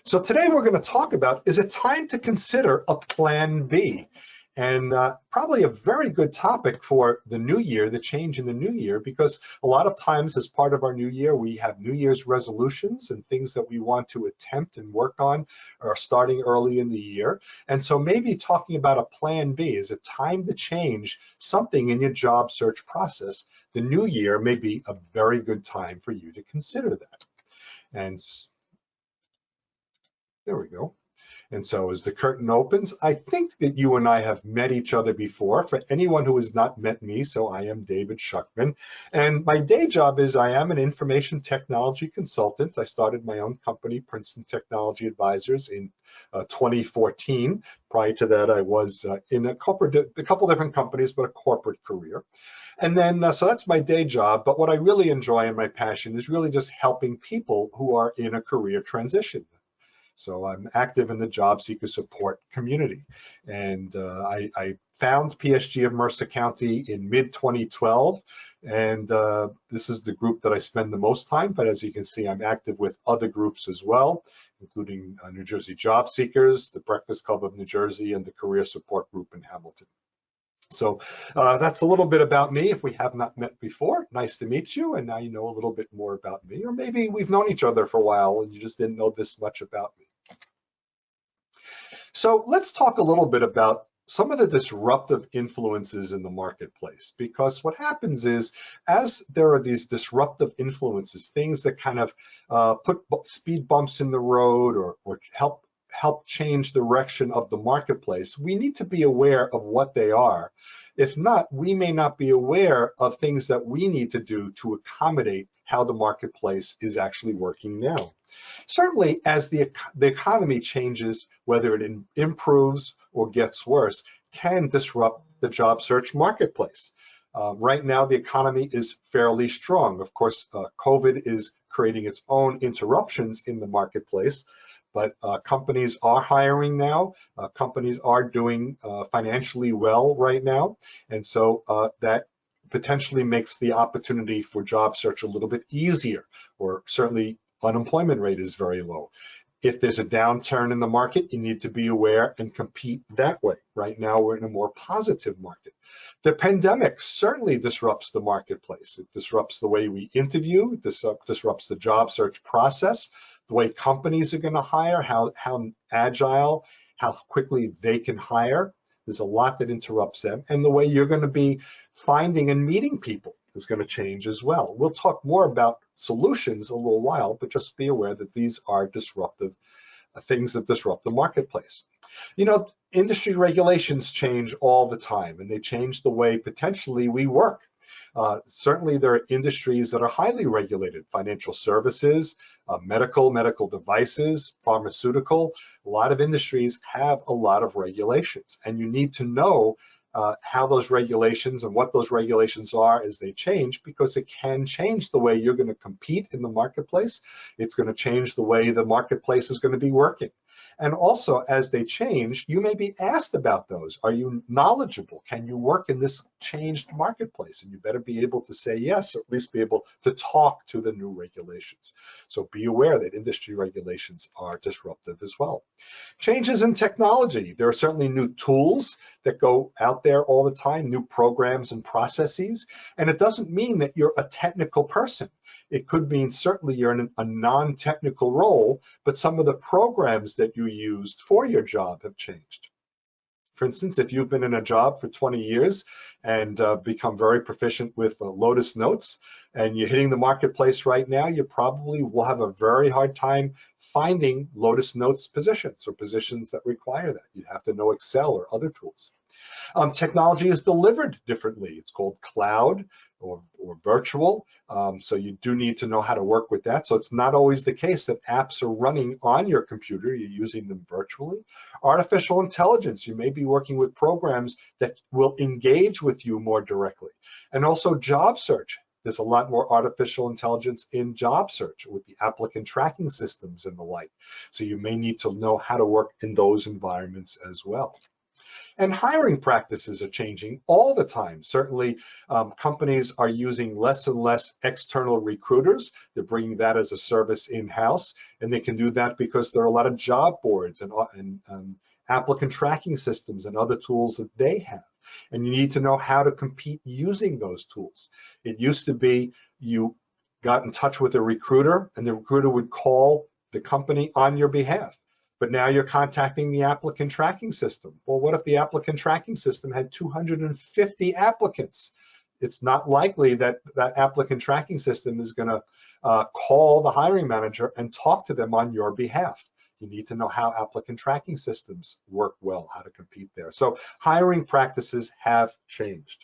So today we're going to talk about, is it time to consider a plan B? And probably a very good topic for the new year, the change in the new year, because a lot of times as part of our new year, we have New Year's resolutions and things that we want to attempt and work on are starting early in the year. And so maybe talking about a plan B, is it time to change something in your job search process? The new year may be a very good time for you to consider that. And there we go. And so as the curtain opens, I think that you and I have met each other before. For anyone who has not met me, so I am David Schuchman. And my day job is I am an information technology consultant. I started my own company, Princeton Technology Advisors, in 2014. Prior to that, I was in a couple different companies, but a corporate career. And then, so that's my day job. But what I really enjoy and my passion is really just helping people who are in a career transition. So I'm active in the job seeker support community. And I found PSG of Mercer County in mid-2012. And this is the group that I spend the most time. But as you can see, I'm active with other groups as well, including New Jersey Job Seekers, the Breakfast Club of New Jersey, and the Career Support Group in Hamilton. So that's a little bit about me. If we have not met before, nice to meet you. And now you know a little bit more about me. Or maybe we've known each other for a while and you just didn't know this much about me. So let's talk a little bit about some of the disruptive influences in the marketplace, because what happens is, as there are these disruptive influences, things that kind of put speed bumps in the road or help change the direction of the marketplace, we need to be aware of what they are. If not, we may not be aware of things that we need to do to accommodate how the marketplace is actually working now. Certainly, as the economy changes, whether it improves or gets worse, can disrupt the job search marketplace. Right now, the economy is fairly strong. Of course, COVID is creating its own interruptions in the marketplace, but companies are hiring now. Companies are doing financially well right now. And so that potentially makes the opportunity for job search a little bit easier, or certainly unemployment rate is very low. If there's a downturn in the market, you need to be aware and compete that way. Right now, we're in a more positive market. The pandemic certainly disrupts the marketplace. It disrupts the way we interview, it disrupts the job search process, the way companies are going to hire, how agile, how quickly they can hire. There's a lot that interrupts them. And the way you're going to be finding and meeting people is going to change as well. We'll talk more about solutions a little while, but just be aware that these are disruptive things that disrupt the marketplace. You know, industry regulations change all the time, and they change the way potentially we work. Certainly there are industries that are highly regulated: financial services, medical devices, pharmaceutical. A lot of industries have a lot of regulations, and you need to know how those regulations and what those regulations are as they change, because it can change the way you're going to compete in the marketplace. It's going to change the way the marketplace is going to be working. And also, as they change, you may be asked about those. Are you knowledgeable? Can you work in this changed marketplace? And you better be able to say yes, or at least be able to talk to the new regulations. So be aware that industry regulations are disruptive as well. Changes in technology. There are certainly new tools that go out there all the time, new programs and processes. And it doesn't mean that you're a technical person. It could mean certainly you're in a non-technical role, but some of the programs that you used for your job have changed. For instance, if you've been in a job for 20 years and become very proficient with Lotus Notes, and you're hitting the marketplace right now, you probably will have a very hard time finding Lotus Notes positions or positions that require that. You'd have to know Excel or other tools. Technology is delivered differently. It's called cloud or virtual. So you do need to know how to work with that. So it's not always the case that apps are running on your computer. You're using them virtually. Artificial intelligence. You may be working with programs that will engage with you more directly. And also job search. There's a lot more artificial intelligence in job search with the applicant tracking systems and the like. So you may need to know how to work in those environments as well. And hiring practices are changing all the time. Certainly, companies are using less and less external recruiters. They're bringing that as a service in-house, and they can do that because there are a lot of job boards and applicant tracking systems and other tools that they have. And you need to know how to compete using those tools. It used to be you got in touch with a recruiter, and the recruiter would call the company on your behalf. But now you're contacting the applicant tracking system. Well, what if the applicant tracking system had 250 applicants? It's not likely that that applicant tracking system is going to call the hiring manager and talk to them on your behalf. You need to know how applicant tracking systems work well, how to compete there. So hiring practices have changed.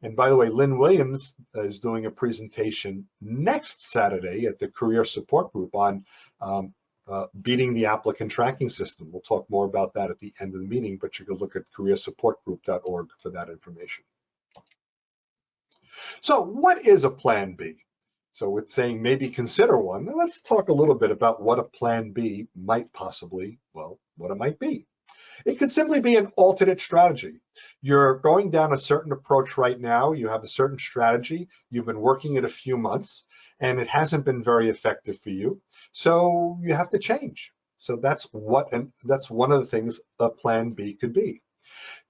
And by the way, Lynn Williams is doing a presentation next Saturday at the Career Support Group on beating the applicant tracking system. We'll talk more about that at the end of the meeting, but you can look at careersupportgroup.org for that information. So what is a plan B? So it's saying maybe consider one. Now let's talk a little bit about what a plan B might possibly, well, what it might be. It could simply be an alternate strategy. You're going down a certain approach right now. You have a certain strategy. You've been working it a few months, and it hasn't been very effective for you. So you have to change. So that's one of the things a plan B could be.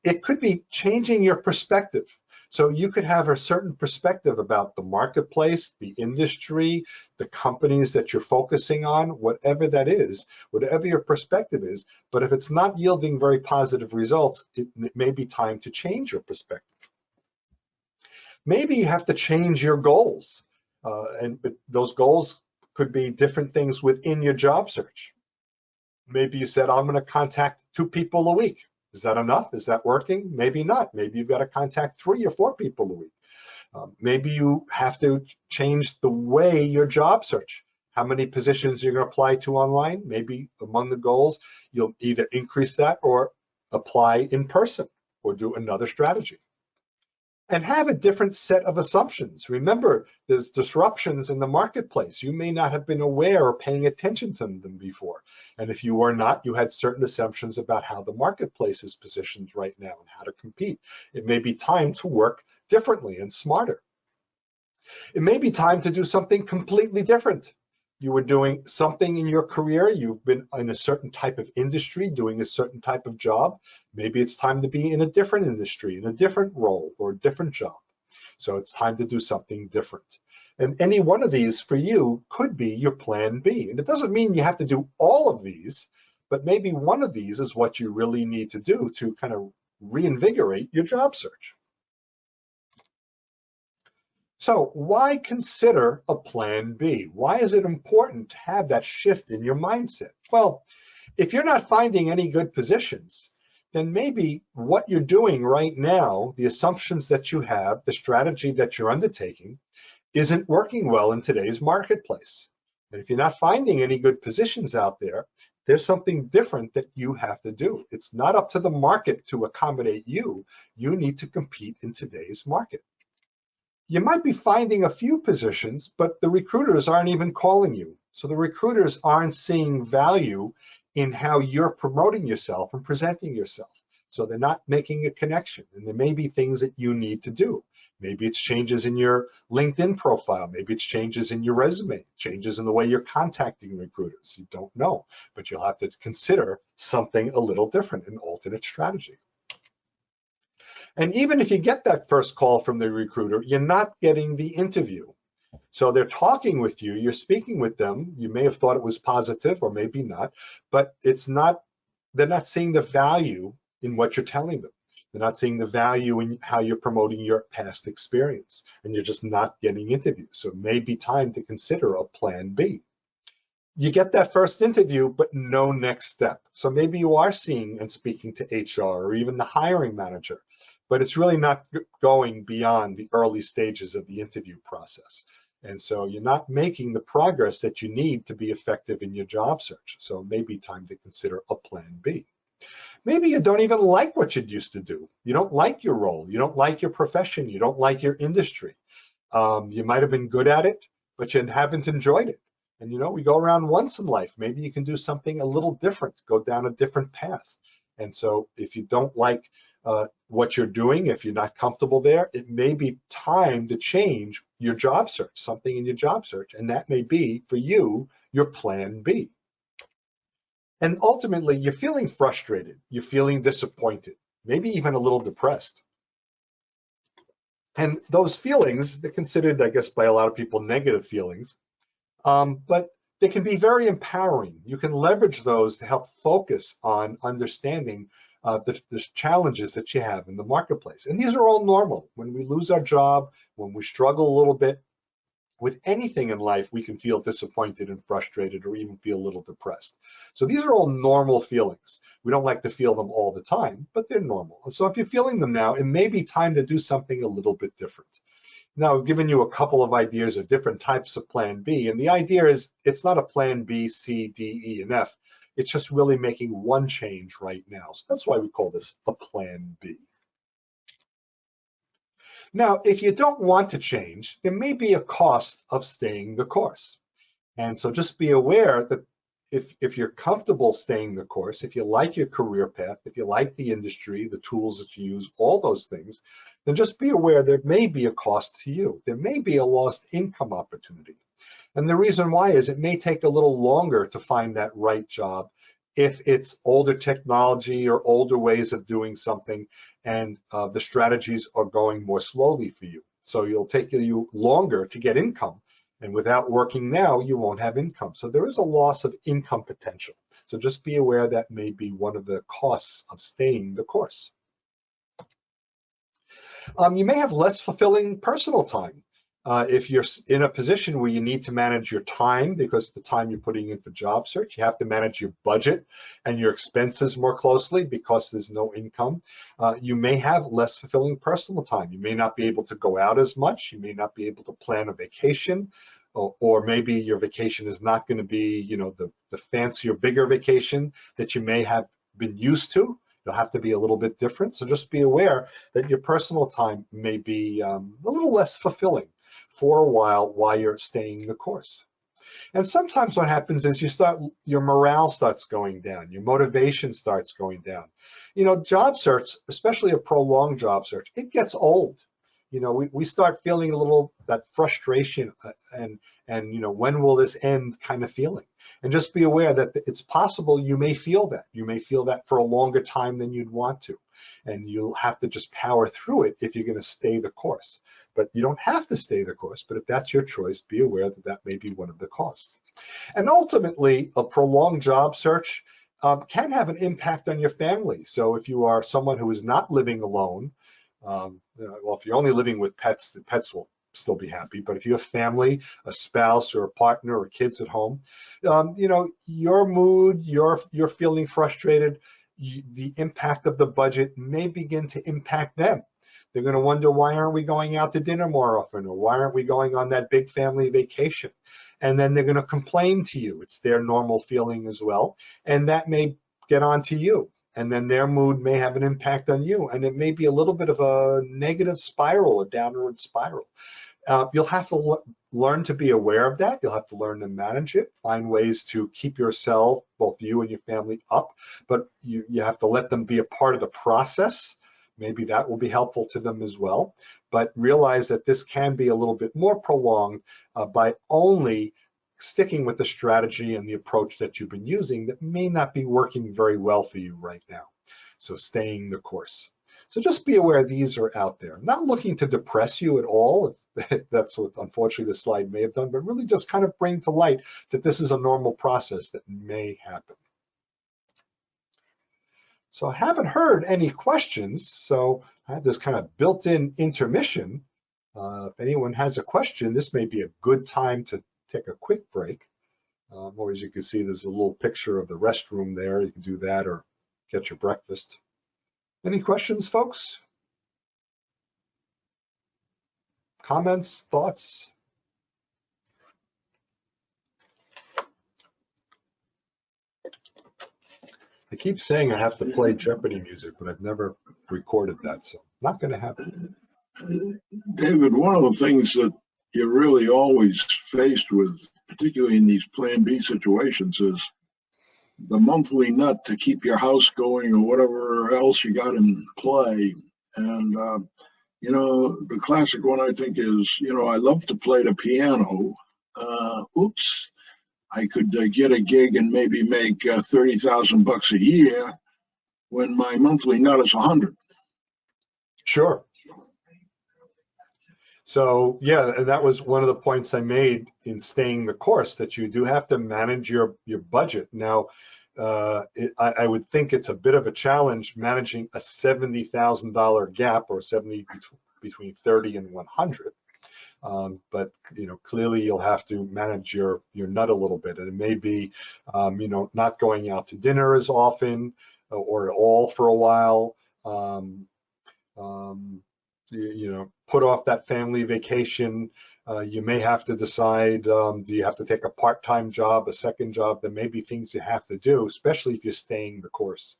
It could be changing your perspective. So you could have a certain perspective about the marketplace, the industry, the companies that you're focusing on, whatever that is, whatever your perspective is. But if it's not yielding very positive results, it may be time to change your perspective. Maybe you have to change your goals. And those goals could be different things within your job search. Maybe you said, I'm going to contact 2 people a week. Is that enough? Is that working? Maybe not. Maybe you've got to contact 3 or 4 people a week. Maybe you have to change the way your job search, how many positions you're going to apply to online. Maybe among the goals, you'll either increase that or apply in person or do another strategy. And have a different set of assumptions. Remember, there's disruptions in the marketplace. You may not have been aware or paying attention to them before. And if you were not, you had certain assumptions about how the marketplace is positioned right now and how to compete. It may be time to work differently and smarter. It may be time to do something completely different. You were doing something in your career, you've been in a certain type of industry, doing a certain type of job. Maybe it's time to be in a different industry, in a different role or a different job. So it's time to do something different. And any one of these for you could be your plan B. And it doesn't mean you have to do all of these, but maybe one of these is what you really need to do to kind of reinvigorate your job search. So why consider a plan B? Why is it important to have that shift in your mindset? Well, if you're not finding any good positions, then maybe what you're doing right now, the assumptions that you have, the strategy that you're undertaking, isn't working well in today's marketplace. And if you're not finding any good positions out there, there's something different that you have to do. It's not up to the market to accommodate you. You need to compete in today's market. You might be finding a few positions, but the recruiters aren't even calling you. So the recruiters aren't seeing value in how you're promoting yourself and presenting yourself. So they're not making a connection. And there may be things that you need to do. Maybe it's changes in your LinkedIn profile. Maybe it's changes in your resume, changes in the way you're contacting recruiters. You don't know, but you'll have to consider something a little different, an alternate strategy. And even if you get that first call from the recruiter, you're not getting the interview. So they're talking with you, you're speaking with them. You may have thought it was positive or maybe not, but it's not, they're not seeing the value in what you're telling them. They're not seeing the value in how you're promoting your past experience, and you're just not getting interviews. So it may be time to consider a plan B. You get that first interview, but no next step. So maybe you are seeing and speaking to HR or even the hiring manager, but it's really not going beyond the early stages of the interview process. And so you're not making the progress that you need to be effective in your job search. So it may be time to consider a plan B. Maybe you don't even like what you used to do. You don't like your role. You don't like your profession. You don't like your industry. You might have been good at it, but you haven't enjoyed it. And you know, we go around once in life. Maybe you can do something a little different, go down a different path. And so if you don't like what you're doing, if you're not comfortable there, it may be time to change your job search, something in your job search, and that may be, for you, your plan B. And ultimately, you're feeling frustrated, you're feeling disappointed, maybe even a little depressed. And those feelings, they're considered, I guess, by a lot of people, negative feelings, but they can be very empowering. You can leverage those to help focus on understanding the challenges that you have in the marketplace. And these are all normal. When we lose our job, when we struggle a little bit, with anything in life, we can feel disappointed and frustrated or even feel a little depressed. So these are all normal feelings. We don't like to feel them all the time, but they're normal. So if you're feeling them now, it may be time to do something a little bit different. Now, I've given you a couple of ideas of different types of plan B, and the idea is it's not a plan B, C, D, E, and F. It's just really making one change right now. So that's why we call this a plan B. Now, if you don't want to change, there may be a cost of staying the course. And so just be aware that if you're comfortable staying the course, if you like your career path, if you like the industry, the tools that you use, all those things, then just be aware there may be a cost to you. There may be a lost income opportunity. And the reason why is it may take a little longer to find that right job if it's older technology or older ways of doing something, and the strategies are going more slowly for you. So it'll take you longer to get income. And without working now, you won't have income. So there is a loss of income potential. So just be aware that may be one of the costs of staying the course. You may have less fulfilling personal time. If you're in a position where you need to manage your time, because the time you're putting in for job search, you have to manage your budget and your expenses more closely because there's no income. You may have less fulfilling personal time. You may not be able to go out as much. You may not be able to plan a vacation, or maybe your vacation is not going to be, you know, the fancier, bigger vacation that you may have been used to. You'll have to be a little bit different. So just be aware that your personal time may be a little less fulfilling for a while you're staying the course. And sometimes what happens is your morale starts going down, your motivation starts going down. You know, job search, especially a prolonged job search, it gets old. You know, we start feeling a little that frustration and you know, when will this end kind of feeling. And just be aware that it's possible you may feel that. You may feel that for a longer time than you'd want to. And you'll have to just power through it if you're going to stay the course. But you don't have to stay the course, but if that's your choice, be aware that that may be one of the costs. And ultimately, a prolonged job search can have an impact on your family. So if you are someone who is not living alone, well, if you're only living with pets, the pets will still be happy. But if you have family, a spouse or a partner or kids at home, you know, your mood, you're feeling frustrated, the impact of the budget may begin to impact them. They're going to wonder, why aren't we going out to dinner more often? Or why aren't we going on that big family vacation? And then they're going to complain to you. It's their normal feeling as well. And that may get on to you. And then their mood may have an impact on you. And it may be a little bit of a negative spiral, a downward spiral. You'll have to learn to be aware of that. You'll have to learn to manage it, find ways to keep yourself, both you and your family, up. But you have to let them be a part of the process. Maybe that will be helpful to them as well. But realize that this can be a little bit more prolonged by only sticking with the strategy and the approach that you've been using that may not be working very well for you right now. So staying the course. So just be aware these are out there. Not looking to depress you at all, if that's what unfortunately this slide may have done, but really just kind of bring to light that this is a normal process that may happen. So I haven't heard any questions, so I have this kind of built-in intermission. If anyone has a question, this may be a good time to take a quick break. Or as you can see, there's a little picture of the restroom there. You can do that or get your breakfast. Any questions, folks? Comments, thoughts? I keep saying I have to play Jeopardy music, but I've never recorded that, so not going to happen. David, one of the things that you're really always faced with, particularly in these Plan B situations, is the monthly nut to keep your house going or whatever else you got in play. And the classic one I think is, I love to play the piano. Oops, I could get a gig and maybe make $30,000 a year when my monthly nut is 100. Sure. So yeah, and that was one of the points I made in staying the course, that you do have to manage your budget. Now, I would think it's a bit of a challenge managing a $70,000 gap, or 70 between 30 and 100. But clearly you'll have to manage your nut a little bit, and it may be not going out to dinner as often or at all for a while. Put off that family vacation. You may have to decide, do you have to take a part-time job, a second job? There may be things you have to do, especially if you're staying the course.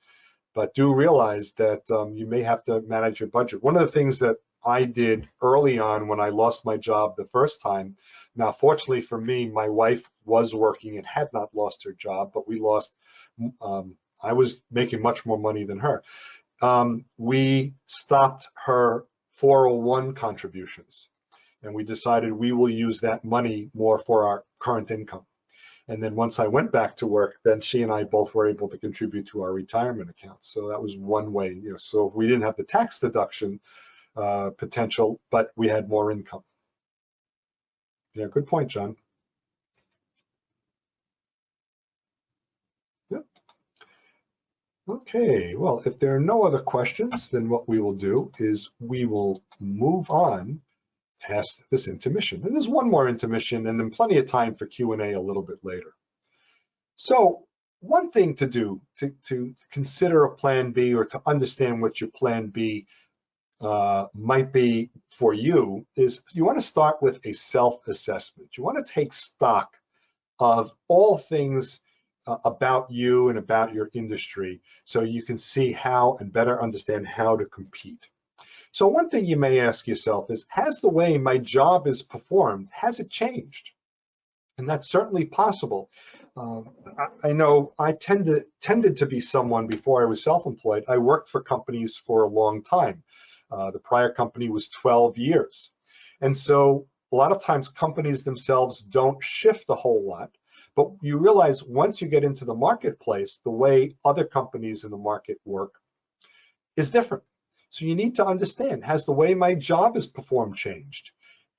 But do realize that you may have to manage your budget. One of the things that I did early on when I lost my job the first time, now fortunately for me, my wife was working and had not lost her job, but I was making much more money than her. We stopped her 401 contributions, and we decided we will use that money more for our current income. And then once I went back to work, then she and I both were able to contribute to our retirement accounts. So that was one way. So we didn't have the tax deduction potential, but we had more income. Yeah, good point, John. Yep. Okay, well, if there are no other questions, then what we will do is we will move on past this intermission. And there's one more intermission, and then plenty of time for Q&A a little bit later. So one thing to do to consider a plan B, or to understand what your plan B might be for you, is you want to start with a self-assessment. You want to take stock of all things about you and about your industry, so you can see how and better understand how to compete. So one thing you may ask yourself is, has the way my job is performed, has it changed? And that's certainly possible. I know I tended to be someone, before I was self-employed, I worked for companies for a long time. The prior company was 12 years. And so a lot of times companies themselves don't shift a whole lot, but you realize once you get into the marketplace, the way other companies in the market work is different. So you need to understand, has the way my job is performed changed?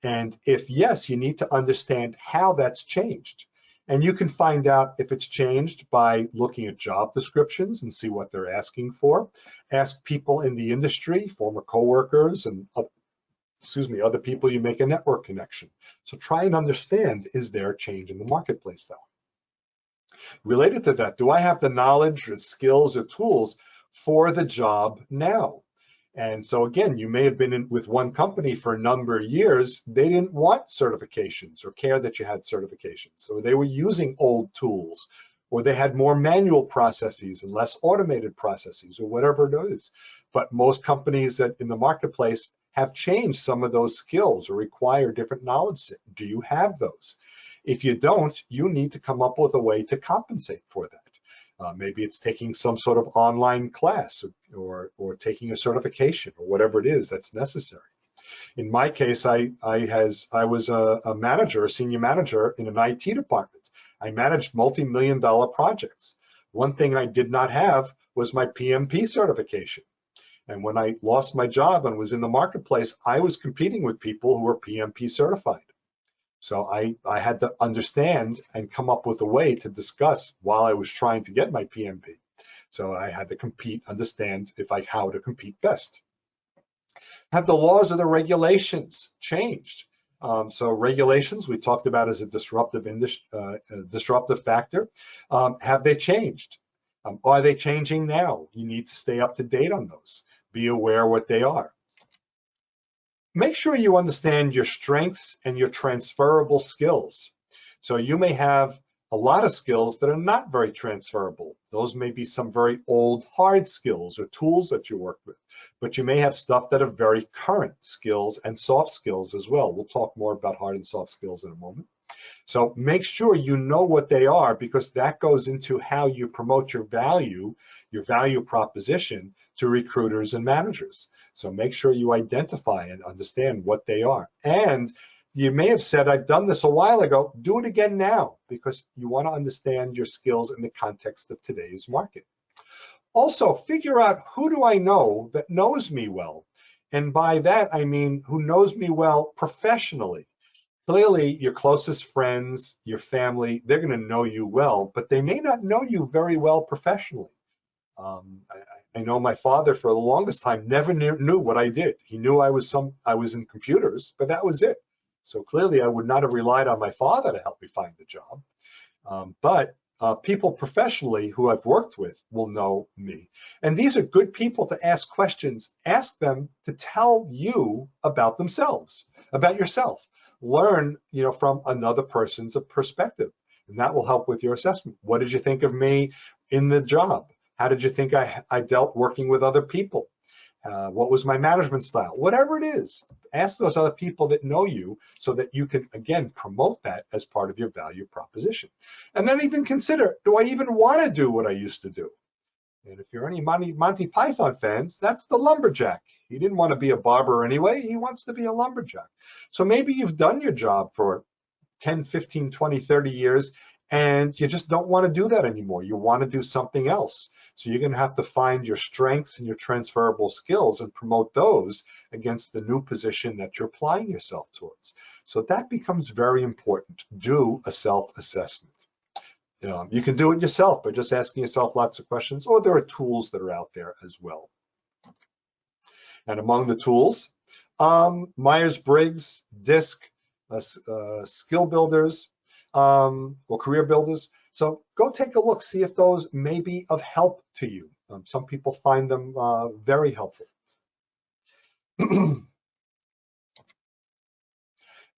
And if yes, you need to understand how that's changed. And you can find out if it's changed by looking at job descriptions and see what they're asking for. Ask people in the industry, former coworkers, and other people you make a network connection. So try and understand, is there a change in the marketplace though? Related to that, do I have the knowledge or skills or tools for the job now? And so again, you may have been with one company for a number of years. They didn't want certifications or care that you had certifications. So they were using old tools, or they had more manual processes and less automated processes, or whatever it is. But most companies that in the marketplace have changed some of those skills or require different knowledge set. Do you have those? If you don't, you need to come up with a way to compensate for that. Maybe it's taking some sort of online class, or taking a certification, or whatever it is that's necessary. In my case, I was a manager, a senior manager in an IT department. I managed multi-million-dollar projects. One thing I did not have was my PMP certification. And when I lost my job and was in the marketplace, I was competing with people who were PMP certified. So I had to understand and come up with a way to discuss while I was trying to get my PMP. So I had to understand how to compete best. Have the laws or the regulations changed? So regulations we talked about as a disruptive factor. Have they changed? Are they changing now? You need to stay up to date on those. Be aware what they are. Make sure you understand your strengths and your transferable skills. So you may have a lot of skills that are not very transferable. Those may be some very old hard skills or tools that you work with, but you may have stuff that are very current skills and soft skills as well. We'll talk more about hard and soft skills in a moment. So make sure you know what they are, because that goes into how you promote your value proposition to recruiters and managers. So make sure you identify and understand what they are. And you may have said, I've done this a while ago, do it again now, because you want to understand your skills in the context of today's market. Also, figure out, who do I know that knows me well? And by that, I mean who knows me well professionally. Clearly, your closest friends, your family, they're going to know you well, but they may not know you very well professionally. I know my father, for the longest time, never knew what I did. He knew I was in computers, but that was it. So clearly, I would not have relied on my father to help me find the job. But people professionally who I've worked with will know me. And these are good people to ask questions. Ask them to tell you about themselves, about yourself. Learn, from another person's perspective, and that will help with your assessment. What did you think of me in the job? How did you think I dealt working with other people? What was my management style? Whatever it is, ask those other people that know you, so that you can, again, promote that as part of your value proposition. And then even consider, do I even want to do what I used to do? And if you're any Monty Python fans, that's the lumberjack. He didn't want to be a barber anyway. He wants to be a lumberjack. So maybe you've done your job for 10, 15, 20, 30 years, and you just don't want to do that anymore. You want to do something else. So you're going to have to find your strengths and your transferable skills and promote those against the new position that you're applying yourself towards. So that becomes very important. Do a self-assessment. You can do it yourself by just asking yourself lots of questions, or there are tools that are out there as well. And among the tools, Myers-Briggs, DISC, skill builders, or career builders. So go take a look, see if those may be of help to you. Some people find them very helpful.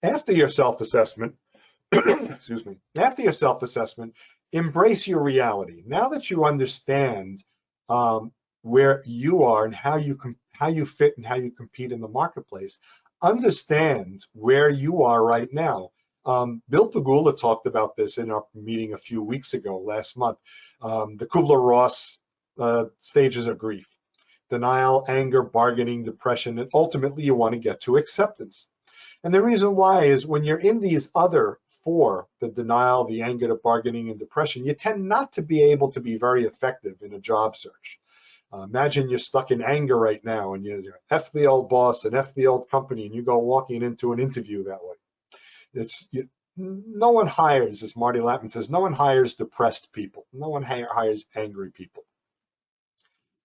After your self-assessment, excuse me, after your self-assessment, embrace your reality. Now that you understand where you are and how you fit and how you compete in the marketplace, understand where you are right now. Bill Pagula talked about this in our meeting a few weeks ago, last month. The Kubler-Ross stages of grief: denial, anger, bargaining, depression, and ultimately you want to get to acceptance. And the reason why is, when you're in these other four, the denial, the anger, the bargaining, and depression, you tend not to be able to be very effective in a job search. Imagine you're stuck in anger right now, and you're F the old boss and F the old company, and you go walking into an interview that way. No one hires, as Marty Lappin says, no one hires depressed people. No one hires angry people.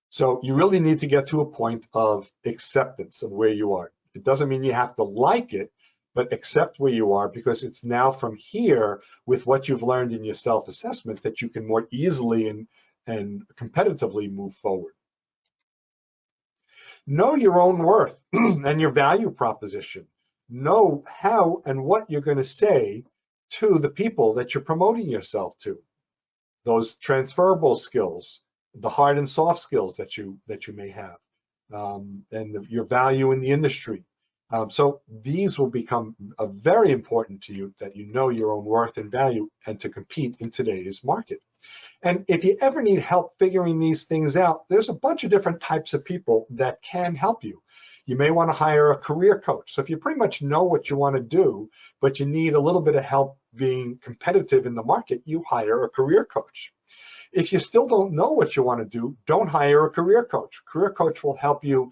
So you really need to get to a point of acceptance of where you are. It doesn't mean you have to like it, but accept where you are, because it's now from here, with what you've learned in your self-assessment, that you can more easily and competitively move forward. Know your own worth and your value proposition. Know how and what you're going to say to the people that you're promoting yourself to. Those transferable skills, the hard and soft skills that you may have, and your value in the industry. So these will become very important to you, that you know your own worth and value, and to compete in today's market. And if you ever need help figuring these things out, there's a bunch of different types of people that can help you. You may want to hire a career coach. So if you pretty much know what you want to do, but you need a little bit of help being competitive in the market, you hire a career coach. If you still don't know what you want to do, don't hire a career coach. Career coach will help you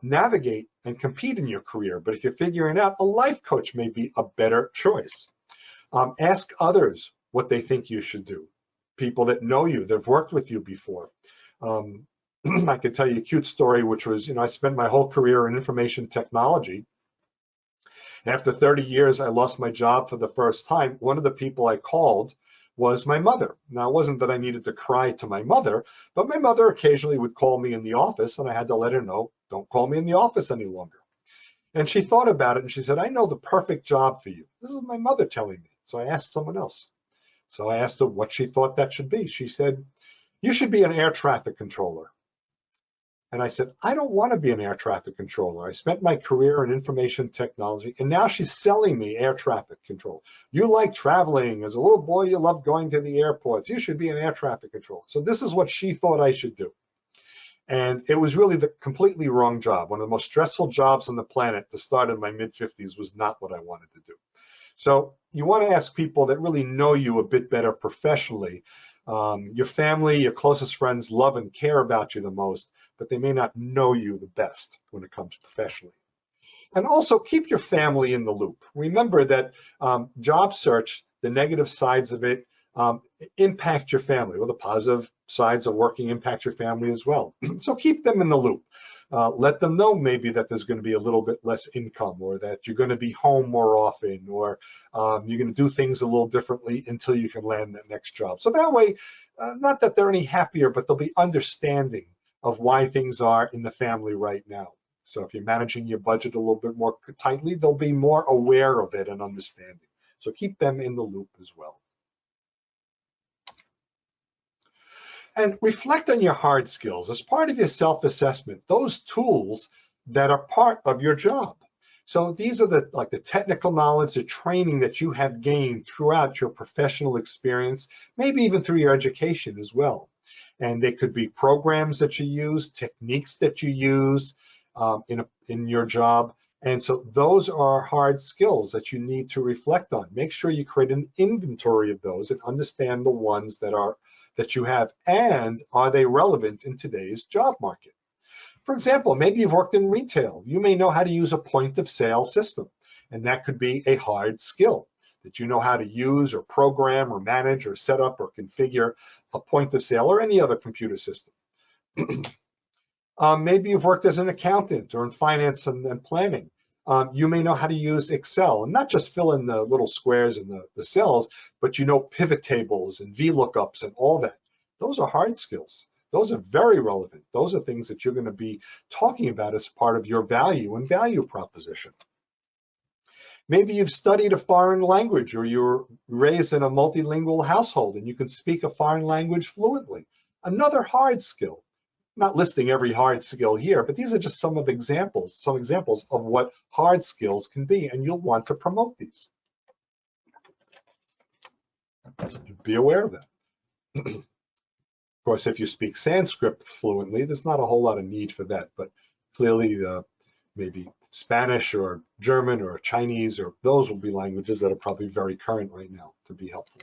navigate and compete in your career. But if you're figuring out, a life coach may be a better choice. Ask others what they think you should do. People that know you, that have worked with you before. I could tell you a cute story, which was, I spent my whole career in information technology. After 30 years, I lost my job for the first time. One of the people I called was my mother. Now, it wasn't that I needed to cry to my mother, but my mother occasionally would call me in the office, and I had to let her know, don't call me in the office any longer. And she thought about it, and she said, I know the perfect job for you. This is my mother telling me. So I asked someone else. So I asked her what she thought that should be. She said, you should be an air traffic controller. And I said, I don't want to be an air traffic controller. I spent my career in information technology, and now she's selling me air traffic control. You like traveling. As a little boy, you loved going to the airports. You should be an air traffic controller. So this is what she thought I should do. And it was really the completely wrong job. One of the most stressful jobs on the planet to start in my mid-50s was not what I wanted to do. So you want to ask people that really know you a bit better professionally. Your family, your closest friends love and care about you the most, but they may not know you the best when it comes professionally. And also keep your family in the loop. Remember that job search, the negative sides of it, impact your family, or the positive sides of working impact your family as well. So keep them in the loop. Let them know maybe that there's going to be a little bit less income, or that you're going to be home more often, or you're going to do things a little differently until you can land that next job. So that way, not that they're any happier, but they'll be understanding of why things are in the family right now. So if you're managing your budget a little bit more tightly, they'll be more aware of it and understanding. So keep them in the loop as well. And reflect on your hard skills as part of your self-assessment, those tools that are part of your job. So these are the technical knowledge, the training that you have gained throughout your professional experience, maybe even through your education as well. And they could be programs that you use, techniques that you use in your job. And so those are hard skills that you need to reflect on. Make sure you create an inventory of those and understand the ones that you have, and are they relevant in today's job market? For example, maybe you've worked in retail. You may know how to use a point of sale system, and that could be a hard skill, that you know how to use or program or manage or set up or configure a point of sale or any other computer system. Maybe you've worked as an accountant or in finance and planning. You may know how to use Excel, and not just fill in the little squares in the cells, but you know pivot tables and VLOOKUPs and all that. Those are hard skills. Those are very relevant. Those are things that you're going to be talking about as part of your value and value proposition. Maybe you've studied a foreign language, or you're raised in a multilingual household and you can speak a foreign language fluently. Another hard skill. Not listing every hard skill here, but these are just some examples of what hard skills can be, and you'll want to promote these. Be aware of that. Of course, if you speak Sanskrit fluently, there's not a whole lot of need for that, but clearly maybe Spanish or German or Chinese, or those will be languages that are probably very current right now to be helpful.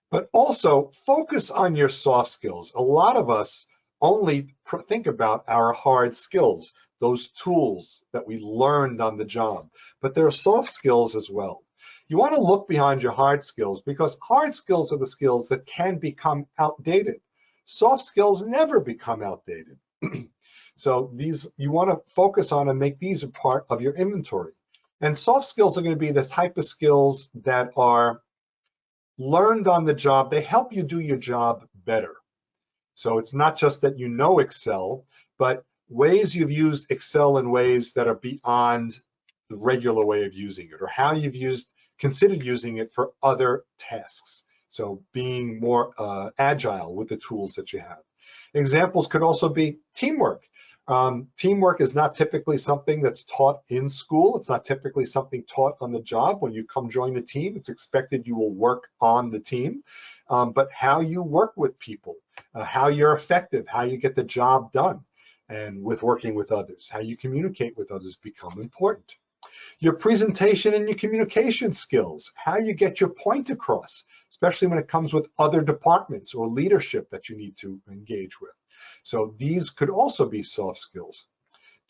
But also focus on your soft skills. A lot of us only think about our hard skills, those tools that we learned on the job, but there are soft skills as well. You want to look behind your hard skills, because hard skills are the skills that can become outdated. Soft skills never become outdated. So these you want to focus on and make these a part of your inventory. And soft skills are going to be the type of skills that are learned on the job. They help you do your job better. So it's not just that you know Excel, but ways you've used Excel in ways that are beyond the regular way of using it, or how you've considered using it for other tasks. So being more agile with the tools that you have. Examples could also be teamwork. Teamwork is not typically something that's taught in school. It's not typically something taught on the job. When you come join the team, it's expected you will work on the team. But how you work with people, how you're effective, how you get the job done, and with working with others, how you communicate with others become important. Your presentation and your communication skills, how you get your point across, especially when it comes with other departments or leadership that you need to engage with. So these could also be soft skills.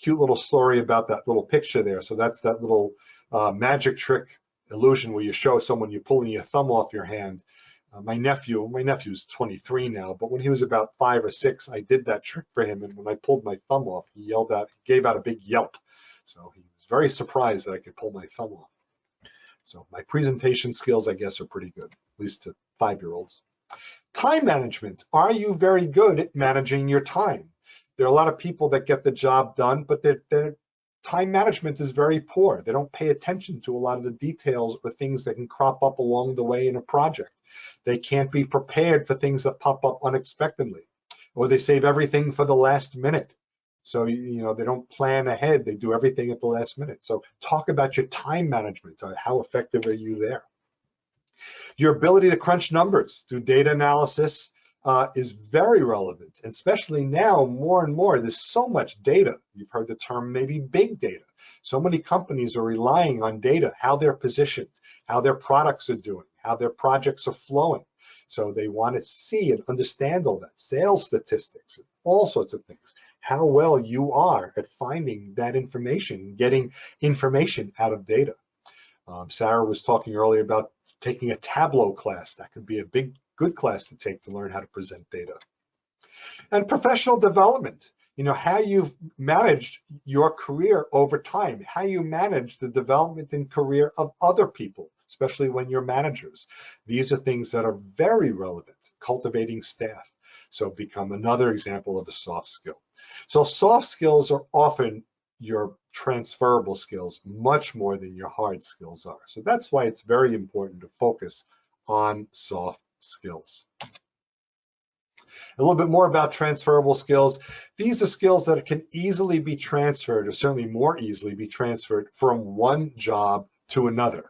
Cute little story about that little picture there. So that's that little magic trick illusion where you show someone you're pulling your thumb off your hand. My nephew's 23 now, but when he was about 5 or 6, I did that trick for him, and when I pulled my thumb off, he gave out a big yelp. So he was very surprised that I could pull my thumb off. So my presentation skills, I guess, are pretty good, at least to 5-year-olds. Time management. Are you very good at managing your time? There are a lot of people that get the job done, but their time management is very poor. They don't pay attention to a lot of the details or things that can crop up along the way in a project. They can't be prepared for things that pop up unexpectedly. or they save everything for the last minute. So, they don't plan ahead. They do everything at the last minute. So talk about your time management. How effective are you there? Your ability to crunch numbers, do data analysis is very relevant, and especially now more and more, there's so much data. You've heard the term maybe big data. So many companies are relying on data, how they're positioned, how their products are doing, how their projects are flowing. So they want to see and understand all that, sales statistics, all sorts of things. How well you are at finding that information, getting information out of data. Sarah was talking earlier about taking a Tableau class. That could be a good class to take to learn how to present data. And professional development, how you've managed your career over time, how you manage the development and career of other people, especially when you're managers. These are things that are very relevant, cultivating staff. So become another example of a soft skill. So soft skills are often your transferable skills much more than your hard skills are. So that's why it's very important to focus on soft skills. A little bit more about transferable skills. These are skills that can easily be transferred, or certainly more easily be transferred from one job to another.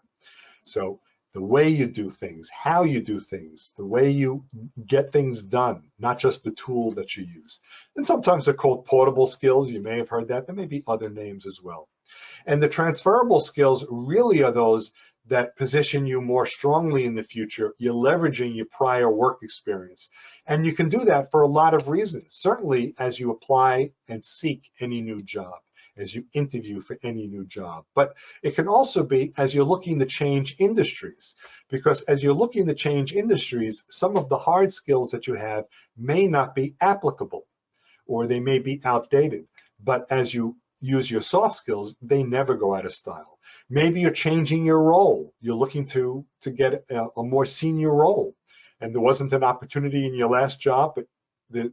So the way you do things, how you do things, the way you get things done, not just the tool that you use. And sometimes they're called portable skills. You may have heard that. There may be other names as well. And the transferable skills really are those that position you more strongly in the future. You're leveraging your prior work experience. And you can do that for a lot of reasons, certainly as you apply and seek any new job, as you interview for any new job. But it can also be as you're looking to change industries, because as you're looking to change industries, some of the hard skills that you have may not be applicable, or they may be outdated. But as you use your soft skills, they never go out of style. Maybe you're changing your role. You're looking to get a more senior role, and there wasn't an opportunity in your last job, but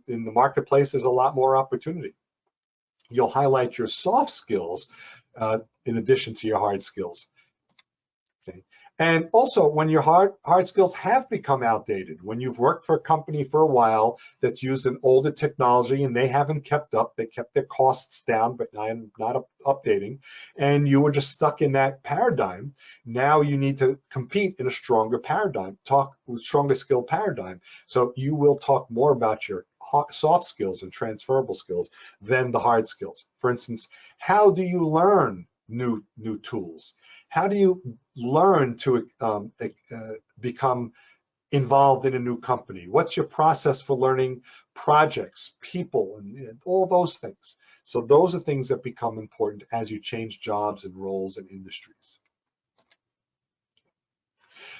in the marketplace, there's a lot more opportunity. You'll highlight your soft skills in addition to your hard skills. Okay. And also, when your hard skills have become outdated, when you've worked for a company for a while that's used an older technology and they haven't kept up, they kept their costs down, but not updating, and you were just stuck in that paradigm, now you need to compete in a stronger paradigm, stronger skill paradigm. So you will talk more about your soft skills and transferable skills than the hard skills. For instance, how do you learn new tools? How do you learn to become involved in a new company? What's your process for learning projects, people, and all those things? So those are things that become important as you change jobs and roles and industries.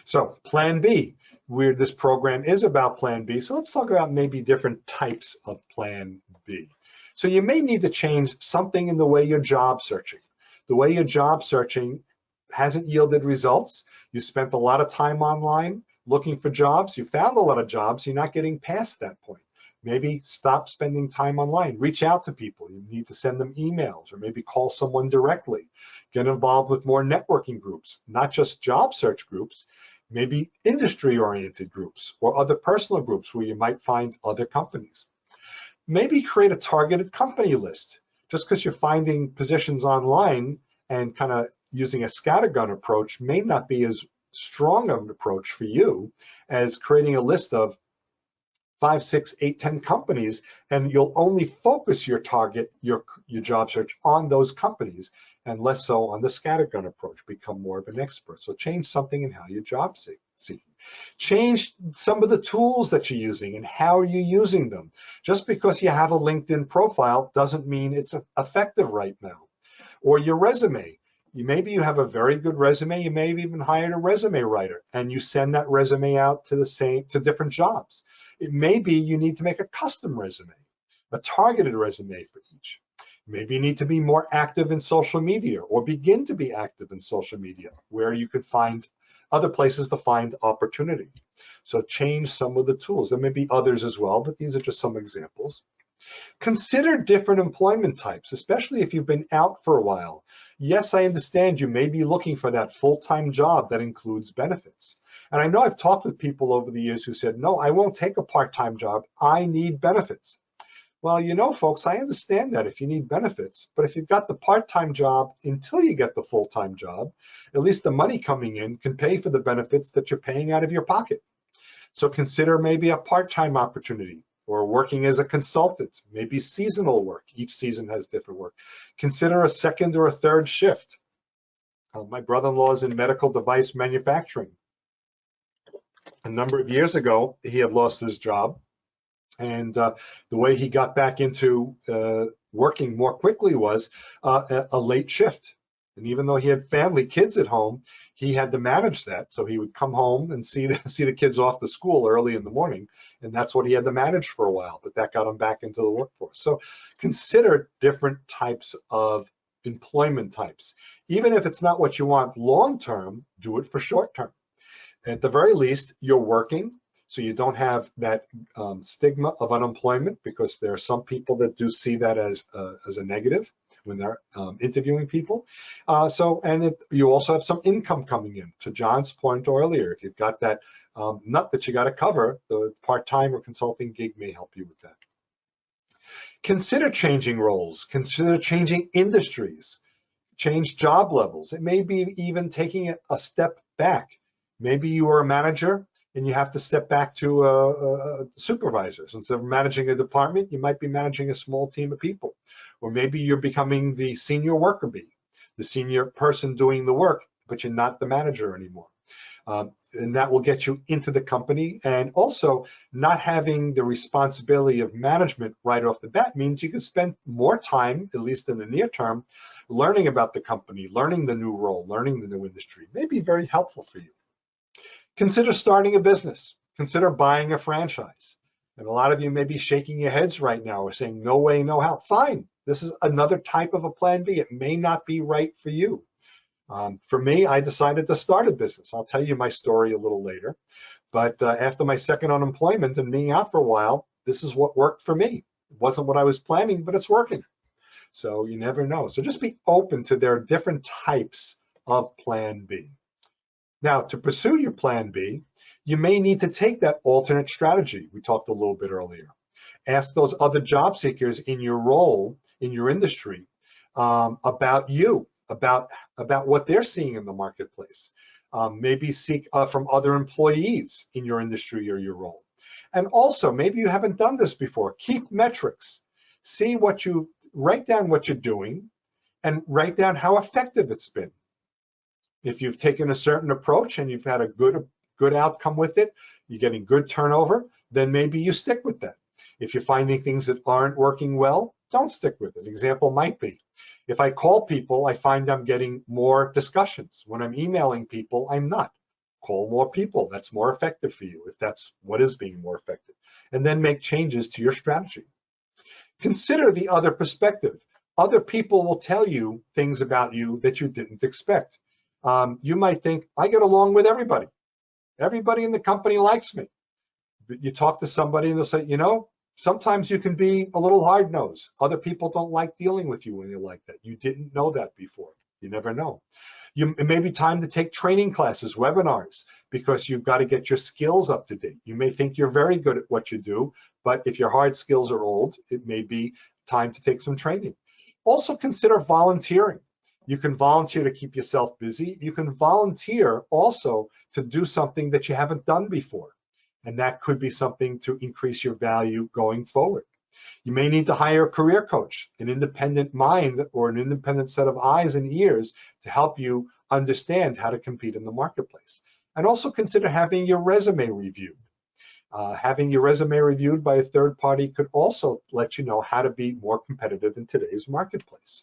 So Plan B, where this program is about Plan B. So let's talk about maybe different types of Plan B. So you may need to change something in the way you're job searching. The way you're job searching hasn't yielded results. You spent a lot of time online looking for jobs. You found a lot of jobs. You're not getting past that point. Maybe stop spending time online. Reach out to people. You need to send them emails, or maybe call someone directly. Get involved with more networking groups, not just job search groups, maybe industry-oriented groups or other personal groups where you might find other companies. Maybe create a targeted company list. Just because you're finding positions online and kind of using a scattergun approach may not be as strong of an approach for you as creating a list of 5, 6, 8, 10 companies, and you'll only focus your target, your job search on those companies, and less so on the scattergun approach. Become more of an expert. So change something in how you're job seeking. Change some of the tools that you're using and how you're using them. Just because you have a LinkedIn profile doesn't mean it's effective right now. Or your resume. Maybe you have a very good resume. You may have even hired a resume writer, and you send that resume out to different jobs. It may be you need to make a custom resume, a targeted resume for each. Maybe you need to be more active in social media, or begin to be active in social media, where you could find other places to find opportunity. So change some of the tools. There may be others as well, but these are just some examples. Consider different employment types, especially if you've been out for a while. Yes, I understand you may be looking for that full-time job that includes benefits. And I know I've talked with people over the years who said, no, I won't take a part-time job. I need benefits. Well, you know, folks, I understand that if you need benefits, but if you've got the part-time job until you get the full-time job, at least the money coming in can pay for the benefits that you're paying out of your pocket. So consider maybe a part-time opportunity or working as a consultant, maybe seasonal work. Each season has different work. Consider a second or a third shift. My brother-in-law is in medical device manufacturing. A number of years ago, he had lost his job. And the way he got back into working more quickly was a late shift. And even though he had family, kids at home, he had to manage that. So he would come home and see the kids off to school early in the morning. And that's what he had to manage for a while. But that got him back into the workforce. So consider different types of employment types. Even if it's not what you want long term, do it for short term. At the very least, you're working, so you don't have that stigma of unemployment, because there are some people that do see that as a negative when they're interviewing people. You also have some income coming in. To John's point earlier, if you've got that nut that you got to cover, the part-time or consulting gig may help you with that. Consider changing roles. Consider changing industries. Change job levels. It may be even taking a step back. Maybe you are a manager and you have to step back to a supervisor. So instead of managing a department, you might be managing a small team of people. Or maybe you're becoming the senior worker bee, the senior person doing the work, but you're not the manager anymore. And that will get you into the company. And also, not having the responsibility of management right off the bat means you can spend more time, at least in the near term, learning about the company, learning the new role, learning the new industry. May be very helpful for you. Consider starting a business. Consider buying a franchise. And a lot of you may be shaking your heads right now or saying, no way, no how. Fine. This is another type of a plan B. It may not be right for you. For me, I decided to start a business. I'll tell you my story a little later. But after my second unemployment and being out for a while, this is what worked for me. It wasn't what I was planning, but it's working. So you never know. So just be open to there are different types of plan B. Now, to pursue your plan B, you may need to take that alternate strategy we talked a little bit earlier. Ask those other job seekers in your role, in your industry, about you, about what they're seeing in the marketplace. Maybe seek from other employees in your industry or your role. And also, maybe you haven't done this before. Keep metrics. Write down what you're doing and write down how effective it's been. If you've taken a certain approach and you've had a good outcome with it, you're getting good turnover, then maybe you stick with that. If you're finding things that aren't working well, don't stick with it. An example might be, if I call people, I find I'm getting more discussions. When I'm emailing people, I'm not. Call more people. That's more effective for you if that's what is being more effective. And then make changes to your strategy. Consider the other perspective. Other people will tell you things about you that you didn't expect. You might think, I get along with everybody. Everybody in the company likes me. But you talk to somebody and they'll say, you know, sometimes you can be a little hard-nosed. Other people don't like dealing with you when you're like that. You didn't know that before. You never know. It may be time to take training classes, webinars, because you've got to get your skills up to date. You may think you're very good at what you do, but if your hard skills are old, it may be time to take some training. Also consider volunteering. You can volunteer to keep yourself busy. You can volunteer also to do something that you haven't done before. And that could be something to increase your value going forward. You may need to hire a career coach, an independent mind or an independent set of eyes and ears to help you understand how to compete in the marketplace. And also consider having your resume reviewed. Having your resume reviewed by a third party could also let you know how to be more competitive in today's marketplace.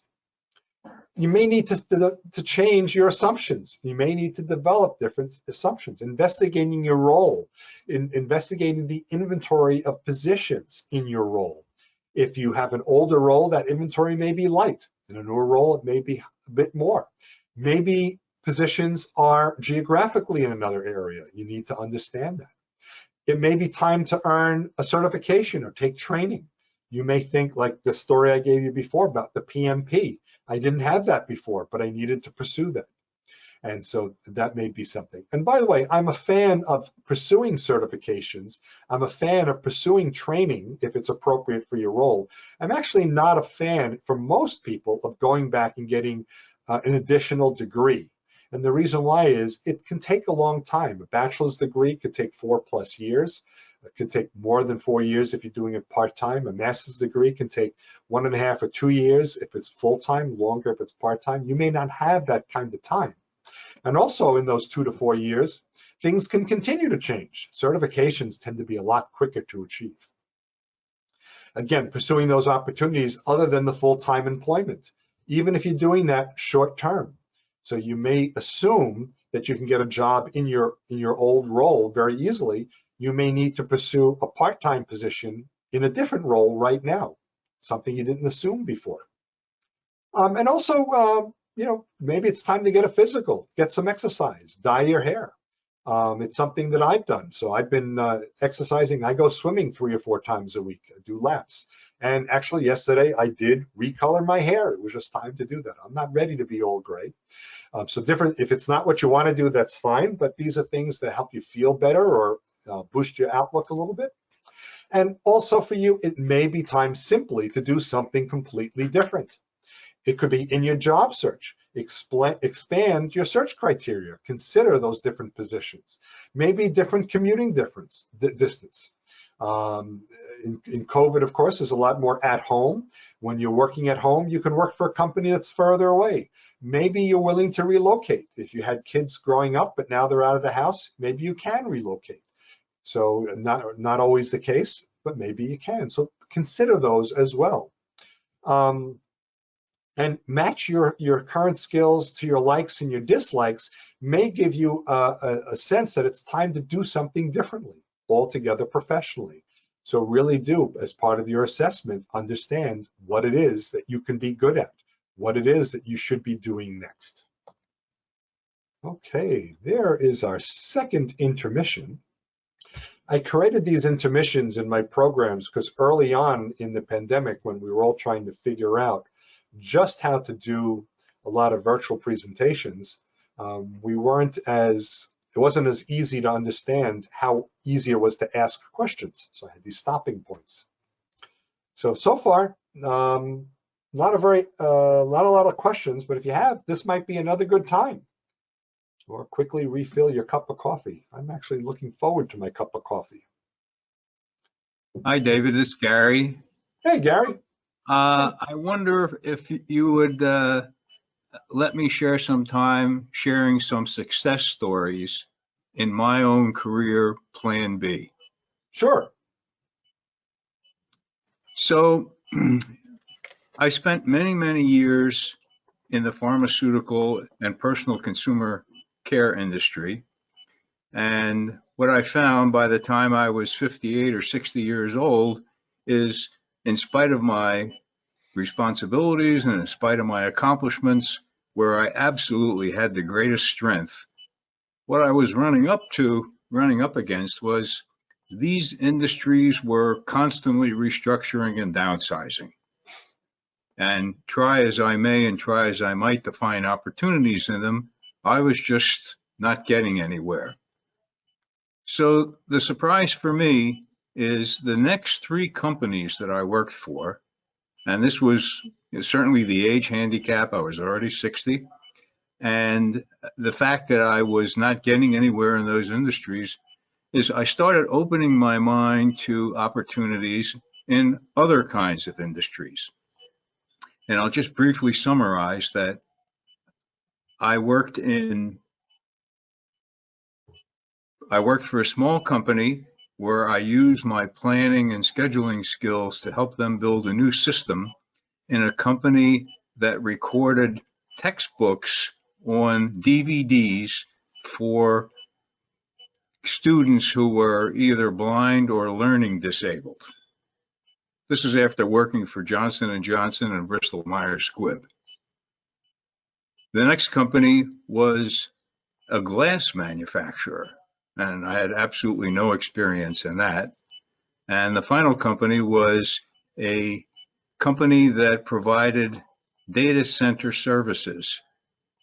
You may need to change your assumptions. You may need to develop different assumptions, investigating your role, investigating the inventory of positions in your role. If you have an older role, that inventory may be light. In a newer role, it may be a bit more. Maybe positions are geographically in another area. You need to understand that. It may be time to earn a certification or take training. You may think, like the story I gave you before about the PMP. I didn't have that before, but I needed to pursue that. And so that may be something. And by the way, I'm a fan of pursuing certifications. I'm a fan of pursuing training if it's appropriate for your role. I'm actually not a fan, for most people, of going back and getting an additional degree. And the reason why is it can take a long time. A bachelor's degree could take 4+ years. It could take more than 4 years if you're doing it part-time. A master's degree can take 1.5 or 2 years if it's full-time, longer if it's part-time. You may not have that kind of time. And also in those 2 to 4 years, things can continue to change. Certifications tend to be a lot quicker to achieve. Again, pursuing those opportunities other than the full-time employment, even if you're doing that short-term. So you may assume that you can get a job in your old role very easily. You may need to pursue a part-time position in a different role right now, something you didn't assume before. And also, maybe it's time to get a physical, get some exercise, dye your hair. It's something that I've done. So I've been exercising. I go swimming 3 or 4 times a week, I do laps. And actually yesterday I did recolor my hair. It was just time to do that. I'm not ready to be old gray. So different, if it's not what you want to do, that's fine. But these are things that help you feel better or boost your outlook a little bit. And also for you, it may be time simply to do something completely different. It could be in your job search. Expand your search criteria. Consider those different positions. Maybe different commuting distance. In COVID, of course, there's a lot more at home. When you're working at home, you can work for a company that's further away. Maybe you're willing to relocate. If you had kids growing up, but now they're out of the house, maybe you can relocate. So not always the case, but maybe you can. So consider those as well. And match your current skills to your likes and your dislikes may give you a sense that it's time to do something differently altogether professionally. So really do, as part of your assessment, understand what it is that you can be good at, what it is that you should be doing next. Okay, there is our second intermission. I created these intermissions in my programs because early on in the pandemic, when we were all trying to figure out just how to do a lot of virtual presentations, it wasn't as easy to understand how easy it was to ask questions. So I had these stopping points. So far, not a lot of questions, but if you have, this might be another good time. Or quickly refill your cup of coffee. I'm actually looking forward to my cup of coffee. Hi, David, this is Gary. Hey, Gary. I wonder if you would let me share some time sharing some success stories in my own career plan B. Sure. So I spent many, many years in the pharmaceutical and personal consumer care industry. And what I found by the time I was 58 or 60 years old is, in spite of my responsibilities and in spite of my accomplishments, where I absolutely had the greatest strength, what I was running up against was these industries were constantly restructuring and downsizing. And try as I may and try as I might to find opportunities in them, I was just not getting anywhere. So the surprise for me is the next 3 companies that I worked for, and this was certainly the age handicap. I was already 60. And the fact that I was not getting anywhere in those industries is I started opening my mind to opportunities in other kinds of industries. And I'll just briefly summarize that I worked for a small company where I used my planning and scheduling skills to help them build a new system in a company that recorded textbooks on DVDs for students who were either blind or learning disabled. This is after working for Johnson & Johnson and Bristol Myers Squibb. The next company was a glass manufacturer, and I had absolutely no experience in that. And the final company was a company that provided data center services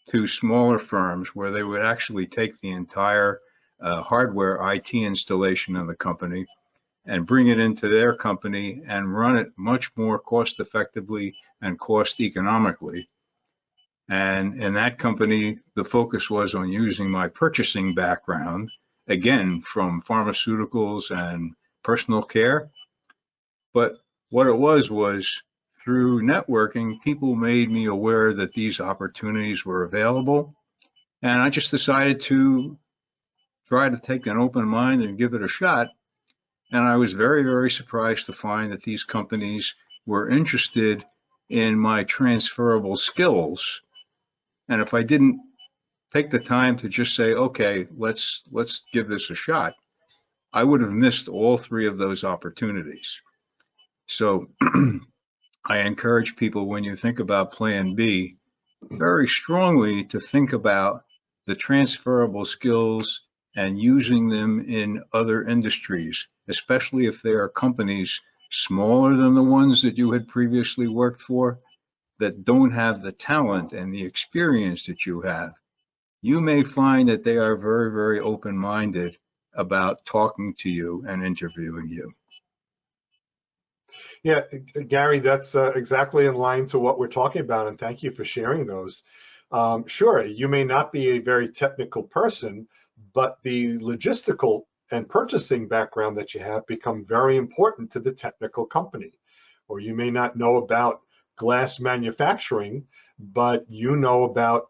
to smaller firms where they would actually take the entire hardware IT installation of the company and bring it into their company and run it much more cost effectively and cost economically. And in that company, the focus was on using my purchasing background, again, from pharmaceuticals and personal care. But what it was through networking, people made me aware that these opportunities were available. And I just decided to try to take an open mind and give it a shot. And I was very, very surprised to find that these companies were interested in my transferable skills. And if I didn't take the time to just say, okay, let's give this a shot, I would have missed all three of those opportunities. So I encourage people, when you think about Plan B, very strongly to think about the transferable skills and using them in other industries, especially if they are companies smaller than the ones that you had previously worked for, that don't have the talent and the experience that you have. You may find that they are very, very open-minded about talking to you and interviewing you. Yeah, Gary, that's exactly in line to what we're talking about, and thank you for sharing those. Sure, you may not be a very technical person, but the logistical and purchasing background that you have become very important to the technical company. Or you may not know about glass manufacturing, but you know about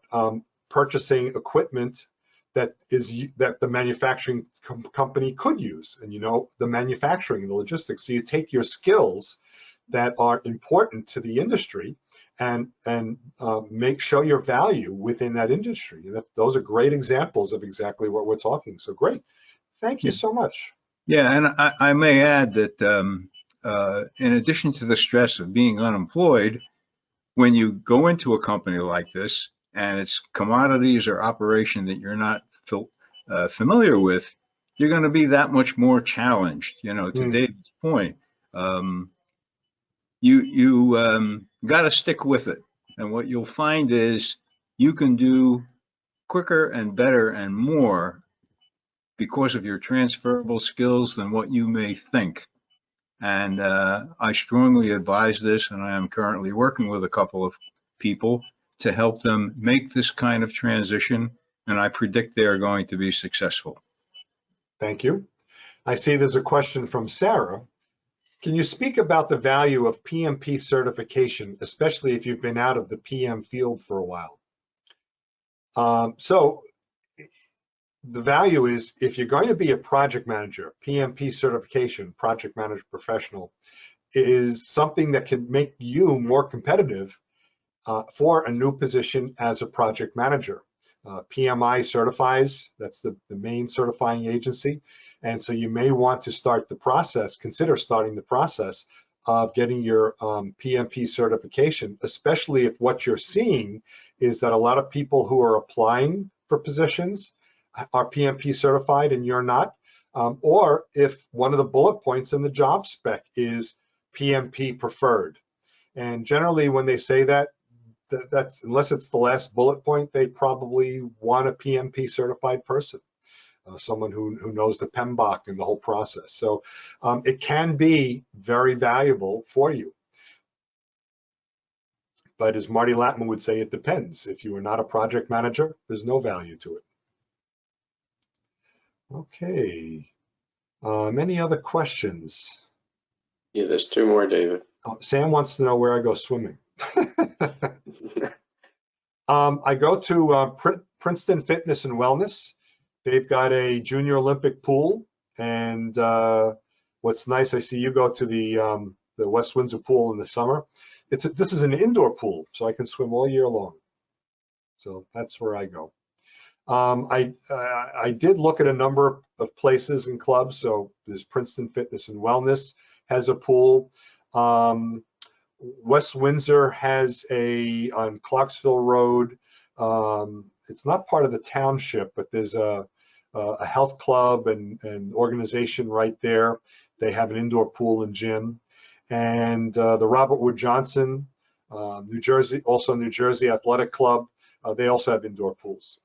purchasing equipment that the manufacturing company could use, and you know the manufacturing and the logistics. So you take your skills that are important to the industry and show your value within that industry. And those are great examples of exactly what we're talking. So great, thank you so much. Yeah, and I may add that in addition to the stress of being unemployed, when you go into a company like this and it's commodities or operation that you're not familiar with, you're going to be that much more challenged. You know, to David's point, you got to stick with it. And what you'll find is you can do quicker and better and more because of your transferable skills than what you may think. And I strongly advise this, and I am currently working with a couple of people to help them make this kind of transition, and I predict they are going to be successful. Thank you. I see there's a question from Sarah. Can you speak about the value of PMP certification, especially if you've been out of the PM field for a while? So the value is, if you're going to be a project manager, PMP certification, project manager professional, is something that can make you more competitive for a new position as a project manager. PMI certifies, that's the main certifying agency. And so you may want to start the process, consider starting the process of getting your PMP certification, especially if what you're seeing is that a lot of people who are applying for positions are PMP certified and you're not, or if one of the bullet points in the job spec is PMP preferred. And generally when they say that, that's, unless it's the last bullet point, they probably want a PMP certified person, someone who knows the PMBOK and the whole process. So it can be very valuable for you. But as Marty Latman would say, it depends. If you are not a project manager, there's no value to it. Okay, any other questions? Yeah, there's two more, David. Sam wants to know where I go swimming. I go to Princeton Fitness and Wellness. They've got a junior Olympic pool, and what's nice, I see you go to the West Windsor pool in the summer. This is an indoor pool, so I can swim all year long. So that's where I go. I did look at a number of places and clubs. So there's Princeton Fitness and Wellness has a pool. West Windsor has on Clarksville Road. It's not part of the township, but there's a health club and organization right there. They have an indoor pool and gym. And the Robert Wood Johnson, New Jersey Athletic Club, They also have indoor pools.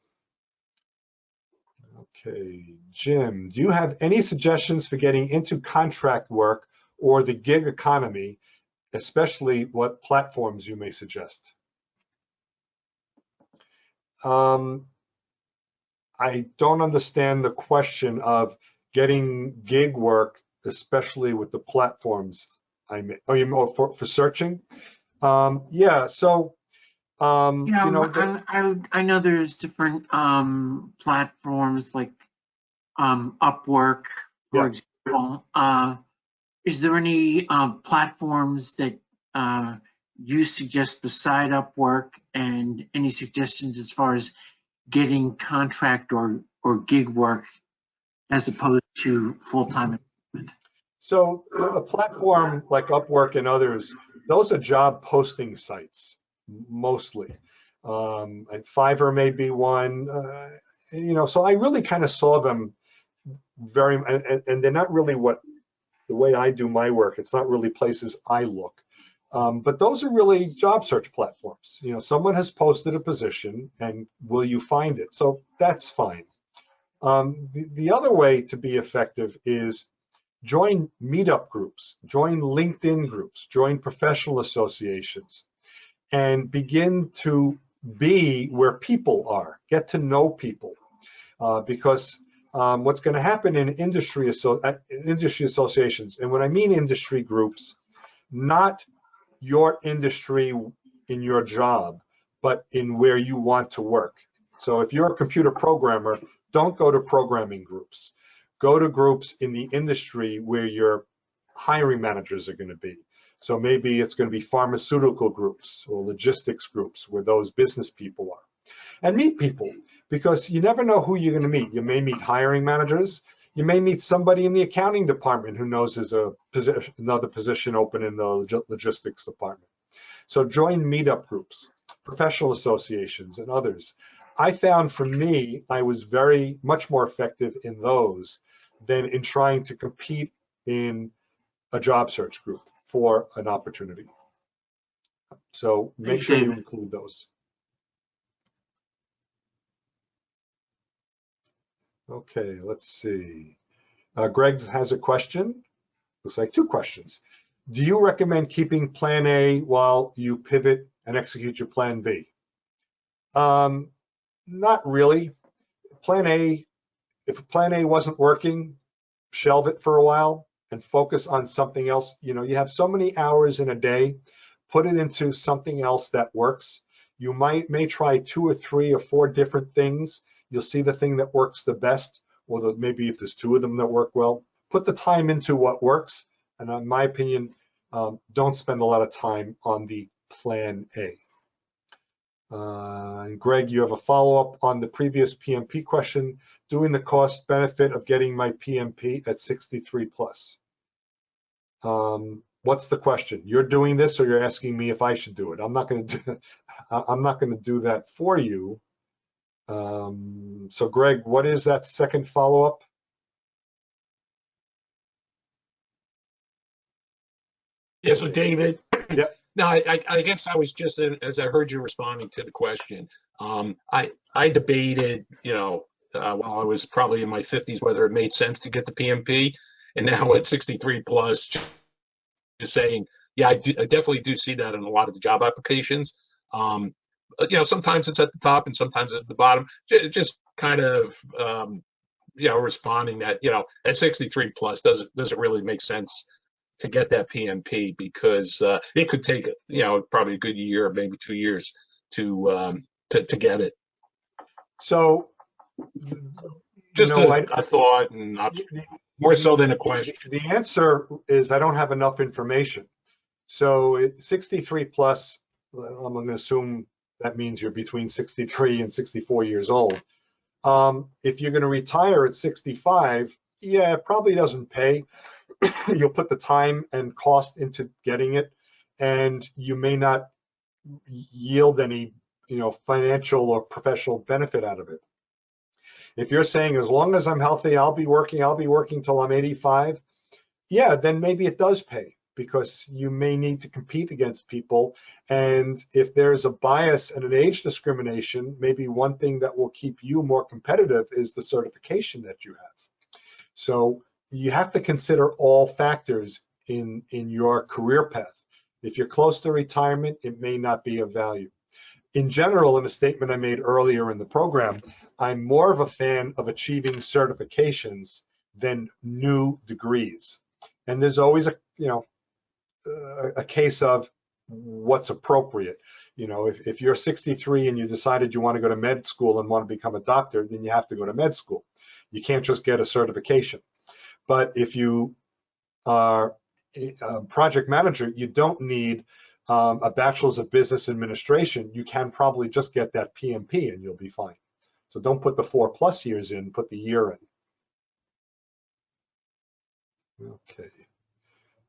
Okay, Jim, do you have any suggestions for getting into contract work or the gig economy, especially what platforms you may suggest? I don't understand the question of getting gig work, especially with the platforms I mean. Oh, you mean for searching? Yeah, so, Yeah, you know, I know there's different platforms like Upwork, for yeah. example. Is there any platforms that you suggest beside Upwork, and any suggestions as far as getting contract or gig work as opposed to full-time employment? So a platform like Upwork and others, those are job posting sites mostly. Fiverr may be one, you know, so I really kind of saw them very, and they're not really the way I do my work. It's not really places I look. But those are really job search platforms. You know, someone has posted a position and will you find it? So that's fine. The other way to be effective is join meetup groups, join LinkedIn groups, join professional associations, and begin to be where people are, get to know people. Because what's going to happen in industry associations, and when I mean industry groups, not your industry in your job, but in where you want to work. So if you're a computer programmer, don't go to programming groups. Go to groups in the industry where your hiring managers are going to be. So maybe it's going to be pharmaceutical groups or logistics groups where those business people are. And meet people, because you never know who you're going to meet. You may meet hiring managers. You may meet somebody in the accounting department who knows there's another position open in the logistics department. So join meetup groups, professional associations, and others. I found for me, I was very much more effective in those than in trying to compete in a job search group for an opportunity. So make sure you include those. Okay, let's see. Greg has a question. Looks like two questions. Do you recommend keeping plan A while you pivot and execute your plan B? Not really. Plan A, if plan A wasn't working, shelve it for a while and focus on something else. You know, you have so many hours in a day, put it into something else that works. You may try 2 or 3 or 4 different things. You'll see the thing that works the best, or maybe if there's 2 of them that work well, put the time into what works. And in my opinion, don't spend a lot of time on the plan A. And Greg, you have a follow-up on the previous PMP question, doing the cost benefit of getting my PMP at 63 plus. What's the question? You're doing this, or you're asking me if I should do it? I'm not going to do that for you. So Greg, what is that second follow-up? Yeah, so David, yeah. No, I guess I was just, as I heard you responding to the question, I debated, while I was probably in my 50s, whether it made sense to get the PMP, and now at 63 plus, just saying, yeah, I definitely do see that in a lot of the job applications. Sometimes it's at the top and sometimes at the bottom. Just kind of, responding that, at 63 plus, does it really make sense to get that PMP, because it could take probably a good year, maybe 2 years to get it. So just a thought, and not more so than a question. The answer is I don't have enough information. So 63 plus, I'm going to assume that means you're between 63 and 64 years old. If you're going to retire at 65, yeah, it probably doesn't pay. You'll put the time and cost into getting it, and you may not yield any, financial or professional benefit out of it. If you're saying, as long as I'm healthy, I'll be working till I'm 85, yeah, then maybe it does pay. because you may need to compete against people. And if there's a bias and an age discrimination, maybe one thing that will keep you more competitive is the certification that you have. So you have to consider all factors in your career path. If you're close to retirement, it may not be of value. In general, in a statement I made earlier in the program, I'm more of a fan of achieving certifications than new degrees. And there's always a case of what's appropriate. You know, if you're 63 and you decided you want to go to med school and want to become a doctor, then you have to go to med school. You can't just get a certification. But if you are a project manager, you don't need a bachelor's of business administration. You can probably just get that PMP and you'll be fine. So don't put the 4+ years in, put the year in. Okay.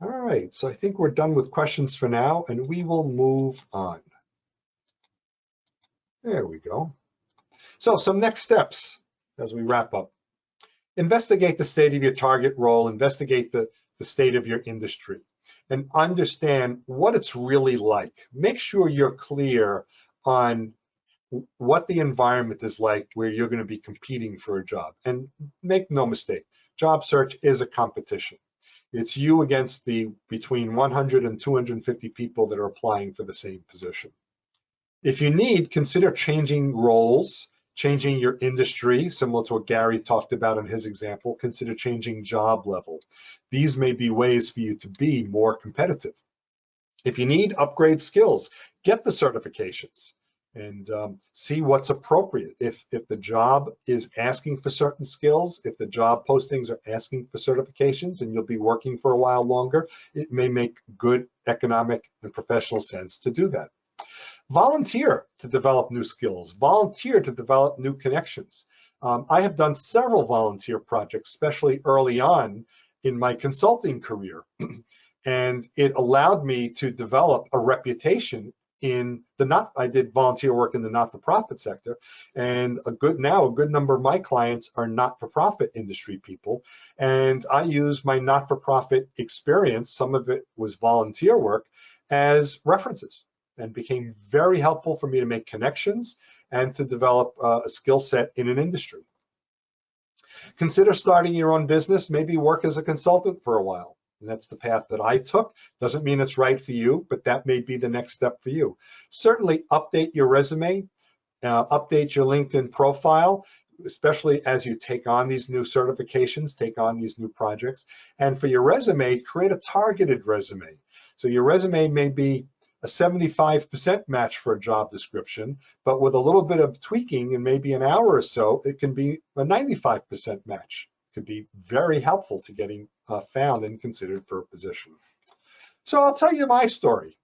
All right, so I think we're done with questions for now, and we will move on. There we go. So some next steps as we wrap up. Investigate the state of your target role, investigate the state of your industry, and understand what it's really like. Make sure you're clear on what the environment is like where you're going to be competing for a job. And make no mistake, job search is a competition. It's you against the between 100 and 250 people that are applying for the same position. If you need, consider changing roles, changing your industry, similar to what Gary talked about in his example. Consider changing job level. These may be ways for you to be more competitive. If you need, upgrade skills, get the certifications, and see what's appropriate. If the job is asking for certain skills, if the job postings are asking for certifications and you'll be working for a while longer, it may make good economic and professional sense to do that. Volunteer to develop new skills, volunteer to develop new connections. I have done several volunteer projects, especially early on in my consulting career. And it allowed me to develop a reputation in I did volunteer work in the not-for-profit sector, and a good number of my clients are not-for-profit industry people, and I use my not-for-profit experience, some of it was volunteer work, as references, and became very helpful for me to make connections and to develop a skill set in an industry. Consider starting your own business, maybe work as a consultant for a while. And that's the path that I took. Doesn't mean it's right for you, but that may be the next step for you. Certainly update your resume, update your LinkedIn profile, especially as you take on these new certifications, take on these new projects. And for your resume, create a targeted resume. So your resume may be a 75% match for a job description, but with a little bit of tweaking and maybe an hour or so, it can be a 95% match. Could be very helpful to getting found and considered for a position. So I'll tell you my story.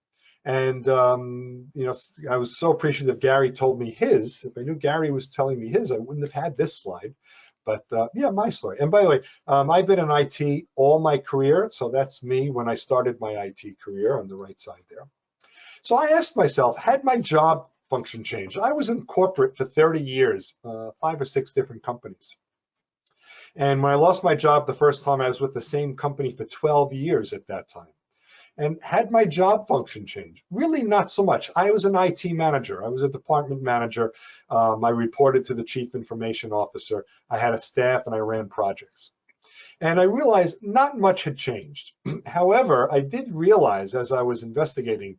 And you know, I was so appreciative Gary told me his. If I knew Gary was telling me his, I wouldn't have had this slide. But yeah, my story. And by the way, I've been in IT all my career. So that's me when I started my IT career on the right side there. So I asked myself, had my job function changed? I was in corporate for 30 years, 5 or 6 different companies. And when I lost my job the first time, I was with the same company for 12 years at that time. And had my job function changed? Really not so much. I was an IT manager. I was a department manager. I reported to the chief information officer. I had a staff and I ran projects. And I realized not much had changed. However, I did realize as I was investigating,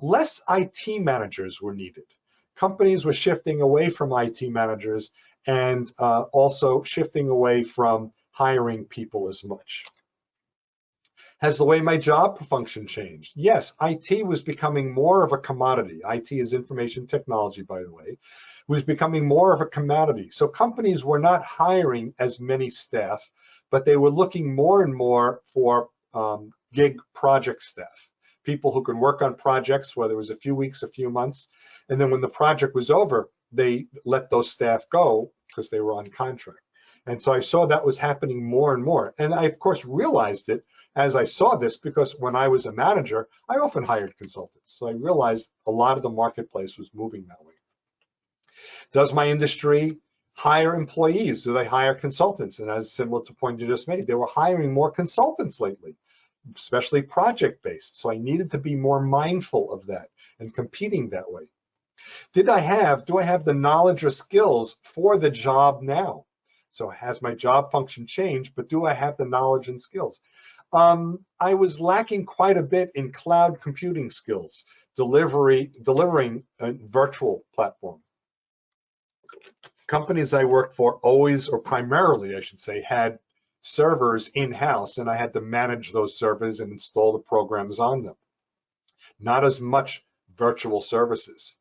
less IT managers were needed. Companies were shifting away from IT managers and also shifting away from hiring people as much. Has the way my job function changed? Yes, IT was becoming more of a commodity. IT is information technology, by the way, was becoming more of a commodity. So companies were not hiring as many staff, but they were looking more and more for gig project staff, people who could work on projects, whether it was a few weeks, a few months, and then when the project was over, they let those staff go because they were on contract. And so I saw that was happening more and more. And I, of course, realized it as I saw this because when I was a manager, I often hired consultants. So I realized a lot of the marketplace was moving that way. Does my industry hire employees? Do they hire consultants? And as similar to the point you just made, they were hiring more consultants lately. especially project-based. So I needed to be more mindful of that and competing that way. Do I have the knowledge or skills for the job now? So has my job function changed, but do I have the knowledge and skills? I was lacking quite a bit in cloud computing skills, delivering a virtual platform. Companies I worked for always, or primarily I should say, had servers in-house, and I had to manage those servers and install the programs on them. Not as much virtual services.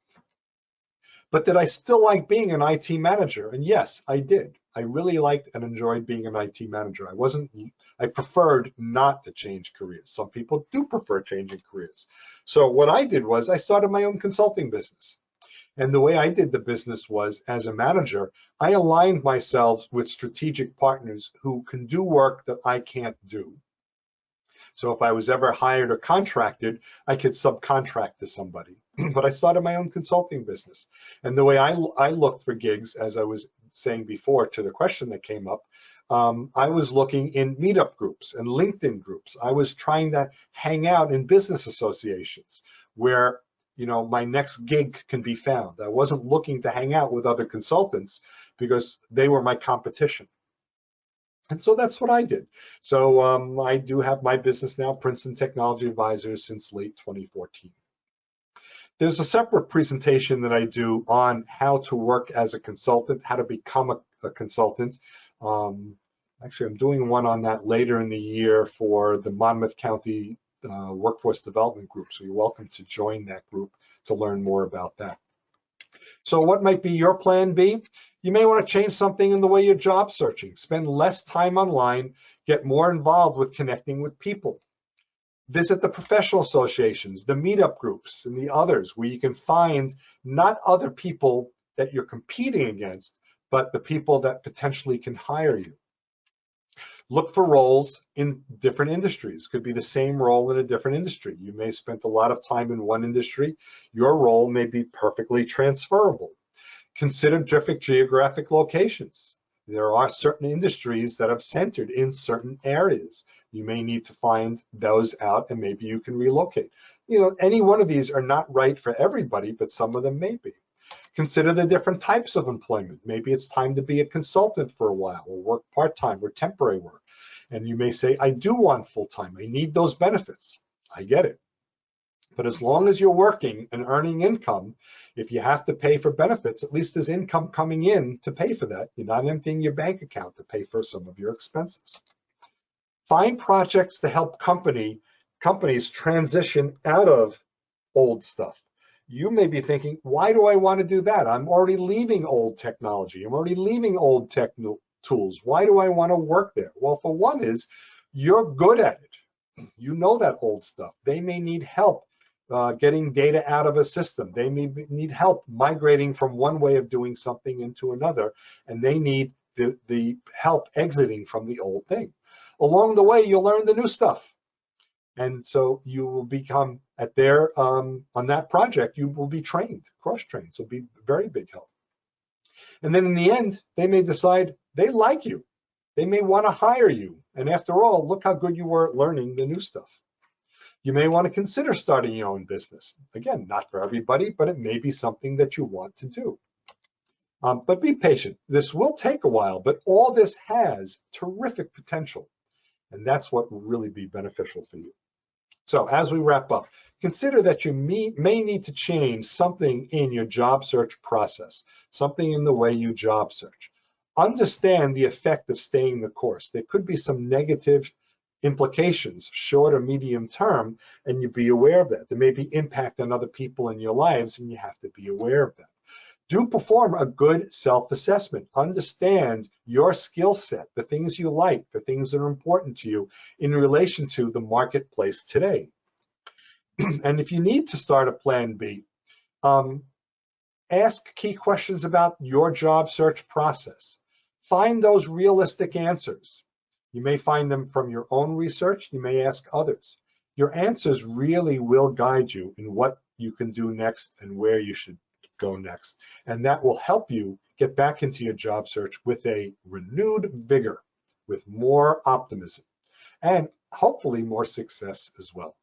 But did I still like being an IT manager? And yes, I did. I really liked and enjoyed being an IT manager. I preferred not to change careers. Some people do prefer changing careers. So what I did was I started my own consulting business. And the way I did the business was, as a manager, I aligned myself with strategic partners who can do work that I can't do. So if I was ever hired or contracted, I could subcontract to somebody. But I started my own consulting business. And the way I looked for gigs, as I was saying before to the question that came up, I was looking in meetup groups and LinkedIn groups. I was trying to hang out in business associations where, you know, my next gig can be found. I wasn't looking to hang out with other consultants because they were my competition. And so that's what I did. So I do have my business now, Princeton Technology Advisors, since late 2014. There's a separate presentation that I do on how to work as a consultant, how to become a consultant. Actually, I'm doing one on that later in the year for the Monmouth County Workforce Development Group. So you're welcome to join that group to learn more about that. So what might be your plan B? You may want to change something in the way you're job searching. Spend less time online, get more involved with connecting with people. Visit the professional associations, the meetup groups, and the others where you can find not other people that you're competing against, but the people that potentially can hire you. Look for roles in different industries. Could be the same role in a different industry. You may have spent a lot of time in one industry. Your role may be perfectly transferable. Consider different geographic locations. There are certain industries that have centered in certain areas. You may need to find those out and maybe you can relocate. You know, any one of these are not right for everybody, but some of them may be. Consider the different types of employment. Maybe it's time to be a consultant for a while or work part-time or temporary work. And you may say, I do want full-time. I need those benefits. I get it. But as long as you're working and earning income, if you have to pay for benefits, at least there's income coming in to pay for that. You're not emptying your bank account to pay for some of your expenses. Find projects to help companies transition out of old stuff. You may be thinking, why do I want to do that? I'm already leaving old technology. I'm already leaving old tech tools. Why do I want to work there? Well, for one is, you're good at it. You know that old stuff. They may need help getting data out of a system. They may need help migrating from one way of doing something into another, and they need the help exiting from the old thing. Along the way, you'll learn the new stuff. And so you will become at their, on that project, you will be trained, cross-trained, so it'll be very big help. And then in the end, they may decide they like you. They may want to hire you. And after all, look how good you were at learning the new stuff. You may want to consider starting your own business. Again, not for everybody, but it may be something that you want to do. But be patient. This will take a while, but all this has terrific potential. And that's what will really be beneficial for you. So as we wrap up, consider that you may need to change something in your job search process, something in the way you job search. Understand the effect of staying the course. There could be some negative implications, short or medium term, and you be aware of that. There may be impact on other people in your lives, and you have to be aware of that. Do perform a good self-assessment. Understand your skill set, the things you like, the things that are important to you in relation to the marketplace today. And if you need to start a plan B, ask key questions about your job search process. Find those realistic answers. You may find them from your own research. You may ask others. Your answers really will guide you in what you can do next and where you should go next. And that will help you get back into your job search with a renewed vigor, with more optimism. and hopefully more success as well.